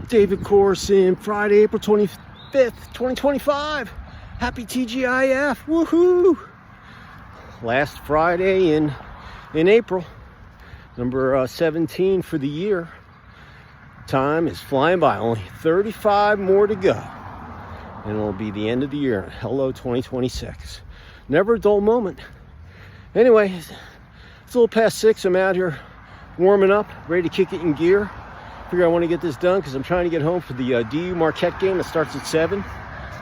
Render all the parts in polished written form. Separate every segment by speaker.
Speaker 1: David Corson, Friday, April 25th, 2025. Happy TGIF, woohoo! Last Friday in April, number 17 for the year. Time is flying by, only 35 more to go. And it'll be the end of the year. Hello, 2026. Never a dull moment. Anyway, it's a little past 6. I'm out here warming up, ready to kick it in gear. Figure I want to get this done because I'm trying to get home for the DU Marquette game that starts at 7.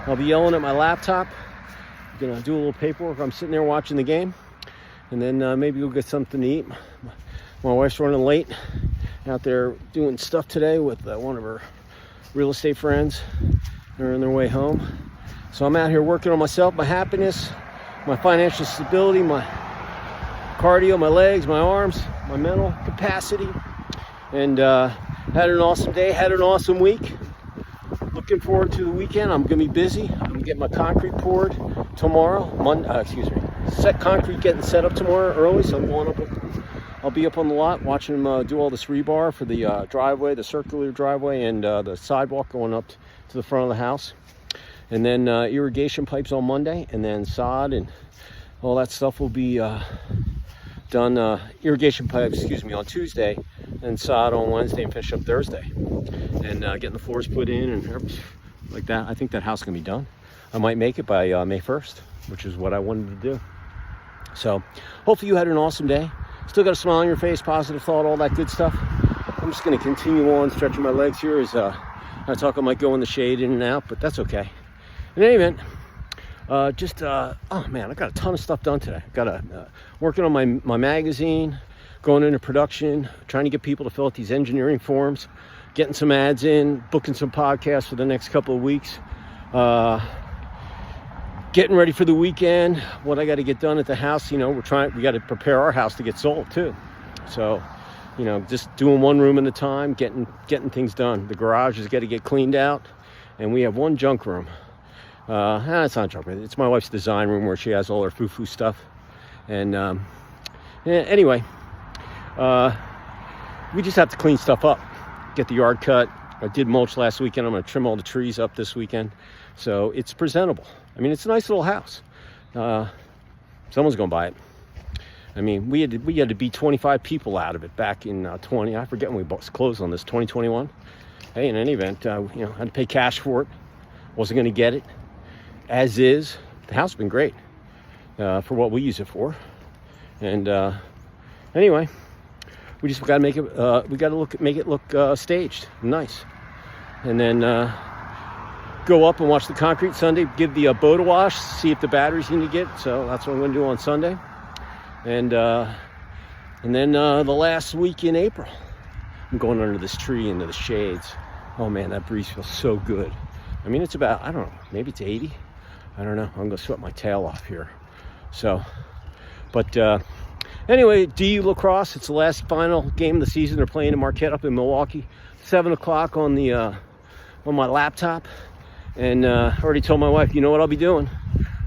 Speaker 1: I'll be yelling at my laptop. I'm going to do a little paperwork. I'm sitting there watching the game. And then maybe we'll get something to eat. My wife's running late. Out there doing stuff today with one of her real estate friends. They're on their way home. So I'm out here working on myself, my happiness, my financial stability, my cardio, my legs, my arms, my mental capacity. And had an awesome day, had an awesome week. Looking forward to the weekend. I'm going to be busy. I'm going to get my concrete poured tomorrow. Set concrete getting set up tomorrow early. So I'm going up. I'll be up on the lot watching them do all this rebar for the driveway, the circular driveway, and the sidewalk going up to the front of the house. And then irrigation pipes on Monday, and then sod and all that stuff will be done. Irrigation pipes, on Tuesday, and sod on Wednesday, and finish up Thursday. And getting the floors put in and like that. I think that house is going to be done. I might make it by May 1st, which is what I wanted to do. So hopefully you had an awesome day. Still got a smile on your face, positive thought, all that good stuff. I'm just going to continue on stretching my legs here as I talk. I might go in the shade in and out, but that's okay. In any event, oh man, I got a ton of stuff done today. Got working on my magazine, going into production, trying to get people to fill out these engineering forms, getting some ads in, booking some podcasts for the next couple of weeks. Getting ready for the weekend, what I got to get done at the house. We got to prepare our house to get sold too. So, just doing one room at a time, getting things done. The garage has got to get cleaned out, and we have one junk room. It's not junk room. It's my wife's design room where she has all her foo-foo stuff. And anyway, we just have to clean stuff up, get the yard cut. I did mulch last weekend. I'm going to trim all the trees up this weekend. So it's presentable. I mean, it's a nice little house. Someone's going to buy it. I mean, we had to beat 25 people out of it back in I forget when we closed on this, 2021. Hey, in any event, I had to pay cash for it. Wasn't going to get it. As is, the house has been great for what we use it for. And anyway, we just got to make it. Make it look staged, nice, and then go up and watch the concrete Sunday. Give the boat a wash, see if the batteries need to get. So that's what I'm going to do on Sunday, and then the last week in April, I'm going under this tree into the shades. Oh man, that breeze feels so good. I mean, it's about, I don't know, maybe it's 80. I don't know. I'm going to sweat my tail off here. So, but anyway, DU lacrosse. It's the last final game of the season. They're playing in Marquette up in Milwaukee. 7 o'clock on my laptop. And I already told my wife, you know what I'll be doing?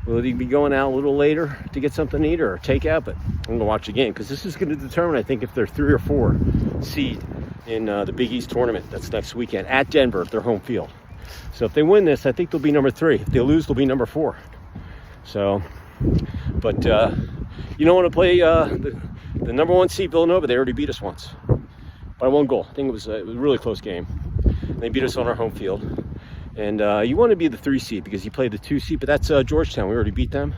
Speaker 1: We'll either be going out a little later to get something to eat or take out, but I'm going to watch the game because this is going to determine, I think, if they're 3 or 4 seed in the Big East tournament. That's next weekend at Denver, their home field. So if they win this, I think they'll be number 3. If they lose, they'll be number 4. So, but you don't want to play the number 1 seed Villanova. They already beat us once by 1 goal. I think it was a really close game. They beat us on our home field. And you want to be the 3 seed because you play the 2 seed, but that's Georgetown. We already beat them.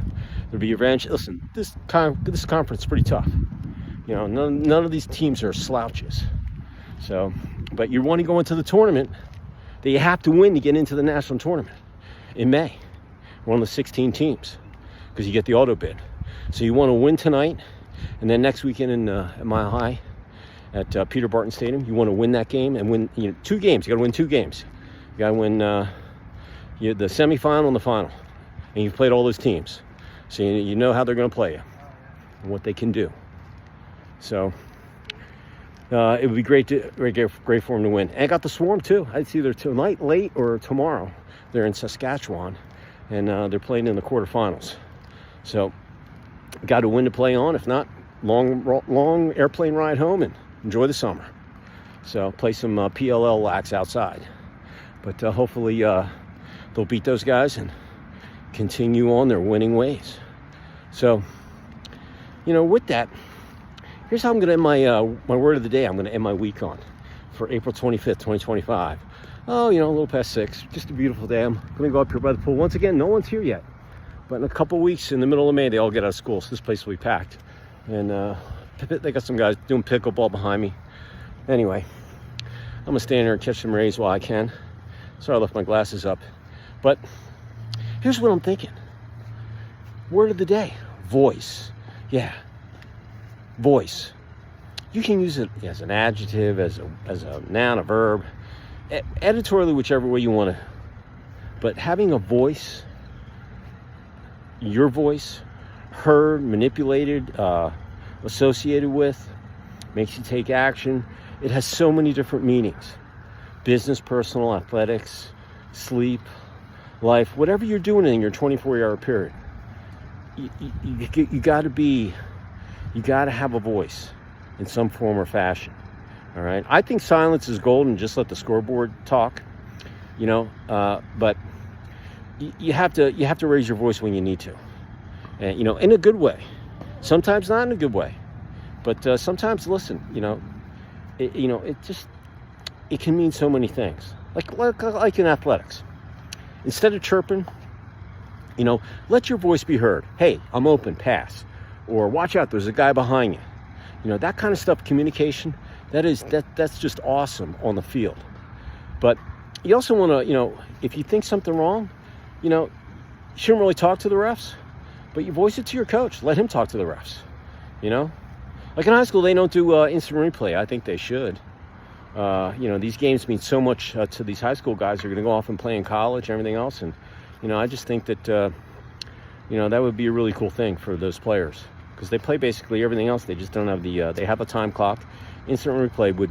Speaker 1: There'll be revenge. Listen, this conference is pretty tough. None of these teams are slouches. So, but you want to go into the tournament that you have to win to get into the national tournament in May. We're one of the 16 teams because you get the auto bid. So you want to win tonight, and then next weekend at Mile High at Peter Barton Stadium, you want to win that game and win 2 games. You got to win 2 games. You got to win the semifinal and the final, and you've played all those teams, so you know how they're going to play you and what they can do. So it would be great for them to win. And I got the Swarm too. It's either tonight late or tomorrow. They're in Saskatchewan, and they're playing in the quarterfinals. So got to win to play on. If not, long airplane ride home and enjoy the summer. So play some PLL lax outside. But hopefully they'll beat those guys and continue on their winning ways. So, with that, here's how I'm going to end my word of the day. I'm going to end my week on for April 25th, 2025. Oh, a little past 6. Just a beautiful day. I'm going to go up here by the pool. Once again, no one's here yet. But in a couple weeks, in the middle of May, they all get out of school. So this place will be packed. And they got some guys doing pickleball behind me. Anyway, I'm going to stand here and catch some rays while I can. Sorry I left my glasses up. But here's what I'm thinking. Word of the day. Voice. Yeah. Voice. You can use it as an adjective, as a noun, a verb. Editorially, whichever way you want to. But having a voice, your voice, heard, manipulated, associated with, makes you take action. It has so many different meanings. Business, personal, athletics, sleep, life, whatever you're doing in your 24-hour period. You got to have a voice in some form or fashion. All right. I think silence is golden. Just let the scoreboard talk, but you have to raise your voice when you need to, and, in a good way, sometimes not in a good way, but sometimes listen, it can mean so many things. Like in athletics, instead of chirping, let your voice be heard. Hey, I'm open, pass, or watch out, there's a guy behind you. That kind of stuff, communication. That's just awesome on the field. But you also want to, if you think something wrong, you shouldn't really talk to the refs, but you voice it to your coach. Let him talk to the refs. Like in high school, they don't do instant replay. I think they should. These games mean so much to these high school guys who are going to go off and play in college and everything else. And, I just think that, that would be a really cool thing for those players. Because they play basically everything else. They just don't have they have a time clock. Instant replay would,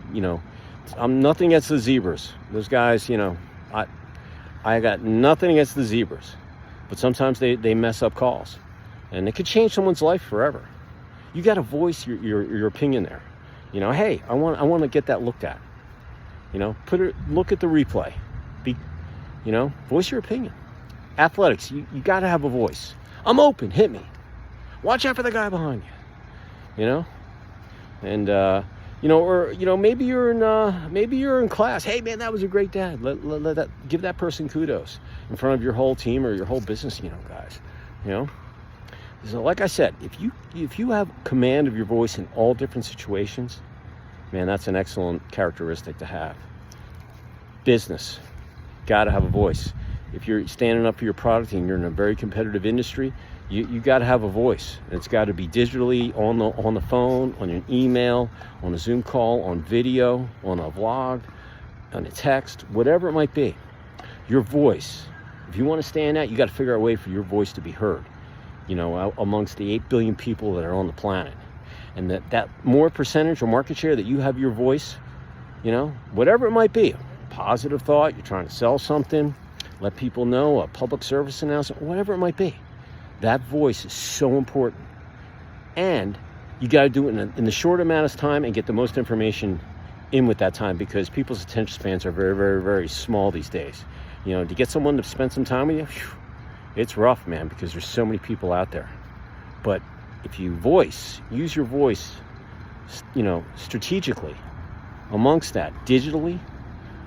Speaker 1: I'm nothing against the Zebras. Those guys, I got nothing against the Zebras. But sometimes they mess up calls. And it could change someone's life forever. You got to voice your opinion there. Hey, I want to get that looked at. Look at the replay. Voice your opinion. Athletics, you got to have a voice. I'm open, hit me. Watch out for the guy behind you. And maybe you're in class. Hey man, that was a great dad. Give that person kudos in front of your whole team or your whole business, guys. So like I said, if you have command of your voice in all different situations, man, that's an excellent characteristic to have. Business, got to have a voice. If you're standing up for your product and you're in a very competitive industry, you got to have a voice. It's got to be digitally, on the phone, on an email, on a Zoom call, on video, on a vlog, on a text, whatever it might be. Your voice. If you want to stand out, you got to figure out a way for your voice to be heard. Amongst the 8 billion people that are on the planet. And that more percentage or market share that you have your voice, whatever it might be, positive thought, you're trying to sell something, let people know, a public service announcement, whatever it might be. That voice is so important. And you got to do it in the short amount of time and get the most information in with that time, because people's attention spans are very, very, very small these days. To get someone to spend some time with you, it's rough, man, because there's so many people out there. But if you use your voice, strategically amongst that, digitally,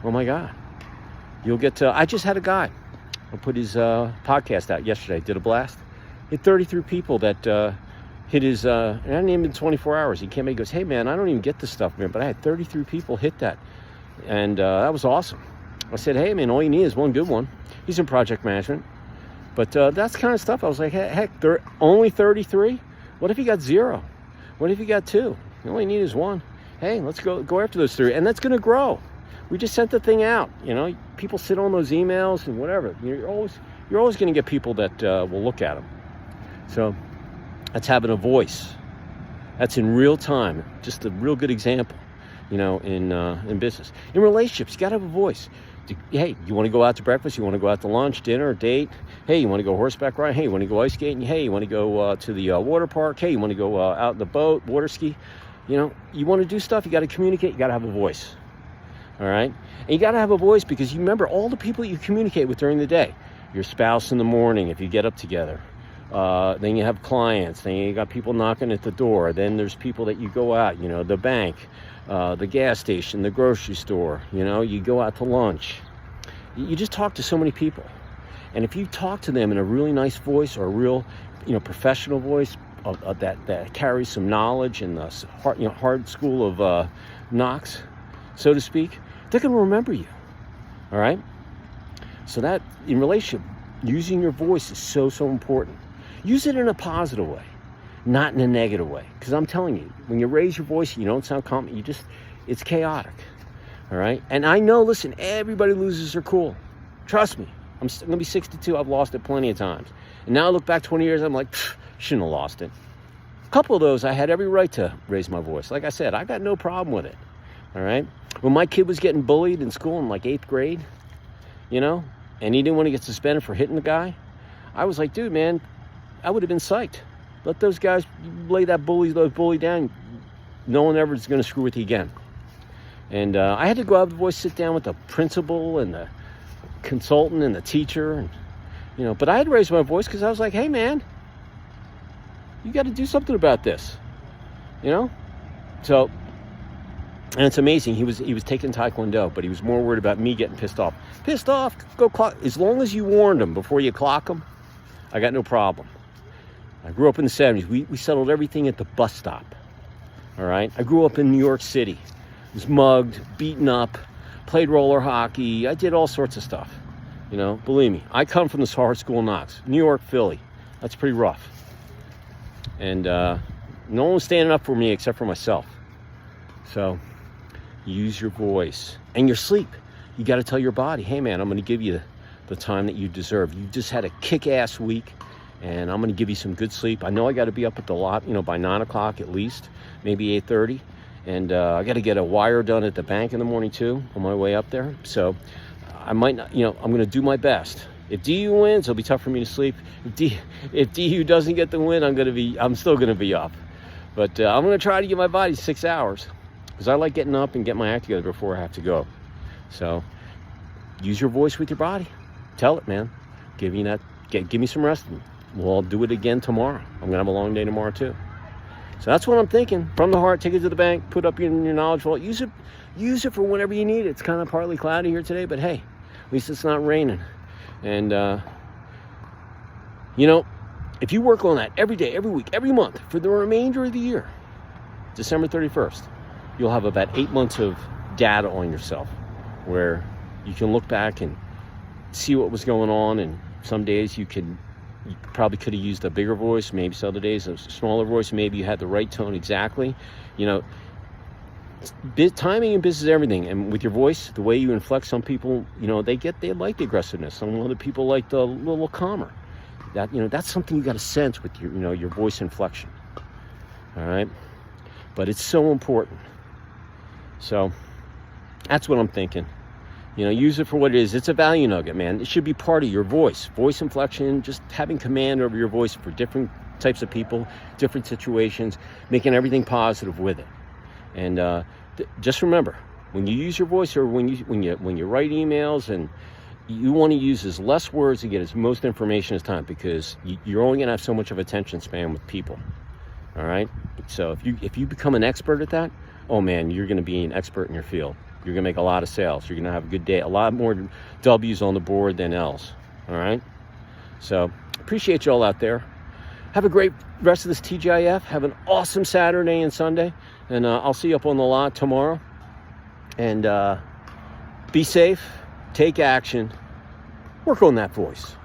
Speaker 1: oh my God, you'll get to, I just had a guy who put his podcast out yesterday, did a blast. Hit 33 people that hit his, it hadn't even been 24 hours. He came in, he goes, hey man, I don't even get this stuff, man, but I had 33 people hit that. And that was awesome. I said, hey man, all you need is one good one. He's in project management. But that's kind of stuff. I was like, heck, only 33? What if you got 0? What if you got 2? You only need is 1. Hey, let's go after those 3. And that's going to grow. We just sent the thing out. People sit on those emails and whatever. You're always going to get people that will look at them. So that's having a voice. That's in real time. Just a real good example, in business. In relationships, you got to have a voice. Hey, you want to go out to breakfast? You want to go out to lunch, dinner, date? Hey, you want to go horseback riding? Hey, you want to go ice skating? Hey, you want to go to the water park? Hey, you want to go out in the boat, water ski? You want to do stuff, you got to communicate, you got to have a voice. All right. And you got to have a voice because you remember all the people that you communicate with during the day. Your spouse in the morning, if you get up together. Then you have clients. Then you got people knocking at the door. Then there's people that you go out, the bank, the gas station, the grocery store. You go out to lunch. You just talk to so many people. And if you talk to them in a really nice voice or a real, professional voice that carries some knowledge and the hard school of knocks, so to speak, they're going to remember you. All right? So that, in relationship, using your voice is so, so important. Use it in a positive way, not in a negative way. Because I'm telling you, when you raise your voice, you don't sound calm. It's chaotic. All right? And I know, listen, everybody loses their cool. Trust me. I'm going to be 62. I've lost it plenty of times. And now I look back 20 years, I'm like, shouldn't have lost it. A couple of those, I had every right to raise my voice. Like I said, I got no problem with it. All right? When my kid was getting bullied in school in like 8th grade, and he didn't want to get suspended for hitting the guy, I was like, dude, man, I would have been psyched. Let those guys lay that bully down. No one ever is going to screw with you again. And I had to go out with the voice, sit down with the principal and the consultant and the teacher, and but I had to raise my voice because I was like, hey man, you got to do something about this, so. And it's amazing, he was taking Taekwondo, but he was more worried about me getting pissed off. Go clock. As long as you warned him before you clock him, I got no problem. I grew up in the 70s. We settled everything at the bus stop. All right, I grew up in New York City. Was mugged, beaten up, played roller hockey. I did all sorts of stuff. Believe me, I come from this hard school knocks. New York, Philly. That's pretty rough. And no one was standing up for me except for myself. So use your voice and your sleep. You got to tell your body, hey man, I'm going to give you the time that you deserve. You just had a kick-ass week, and I'm going to give you some good sleep. I know I got to be up at the lot, by 9 o'clock at least, maybe 8:30. And I got to get a wire done at the bank in the morning too, on my way up there. So I might not, I'm going to do my best. If DU wins, it'll be tough for me to sleep. If DU doesn't get the win, I'm still going to be up. But I'm going to try to give my body 6 hours because I like getting up and get my act together before I have to go. So use your voice with your body. Tell it, man. Give me some rest. We'll do it again tomorrow. I'm going to have a long day tomorrow too. So that's what I'm thinking. From the heart, take it to the bank, put up your knowledge vault. Use it for whenever you need it. It's kind of partly cloudy here today, but hey, at least it's not raining. And, if you work on that every day, every week, every month, for the remainder of the year, December 31st, you'll have about 8 months of data on yourself where you can look back and see what was going on. And some days you probably could have used a bigger voice, maybe some other days a smaller voice, maybe you had the right tone exactly. Timing in business is everything, and with your voice, the way you inflect, some people, they like the aggressiveness. Some other people like the little calmer. That's something you got to sense with your voice inflection. All right, but it's so important. So that's what I'm thinking. Use it for what it is. It's a value nugget, man. It should be part of your voice inflection, just having command over your voice for different types of people, different situations, making everything positive with it. And just remember, when you use your voice, or when you write emails, and you want to use as less words to get as most information as time, because you're only going to have so much of attention span with people. All right. So if you become an expert at that, oh man, you're going to be an expert in your field. You're going to make a lot of sales. You're going to have a good day. A lot more W's on the board than L's. All right. So appreciate you all out there. Have a great rest of this TGIF. Have an awesome Saturday and Sunday. And I'll see you up on the lot tomorrow. And be safe. Take action. Work on that voice.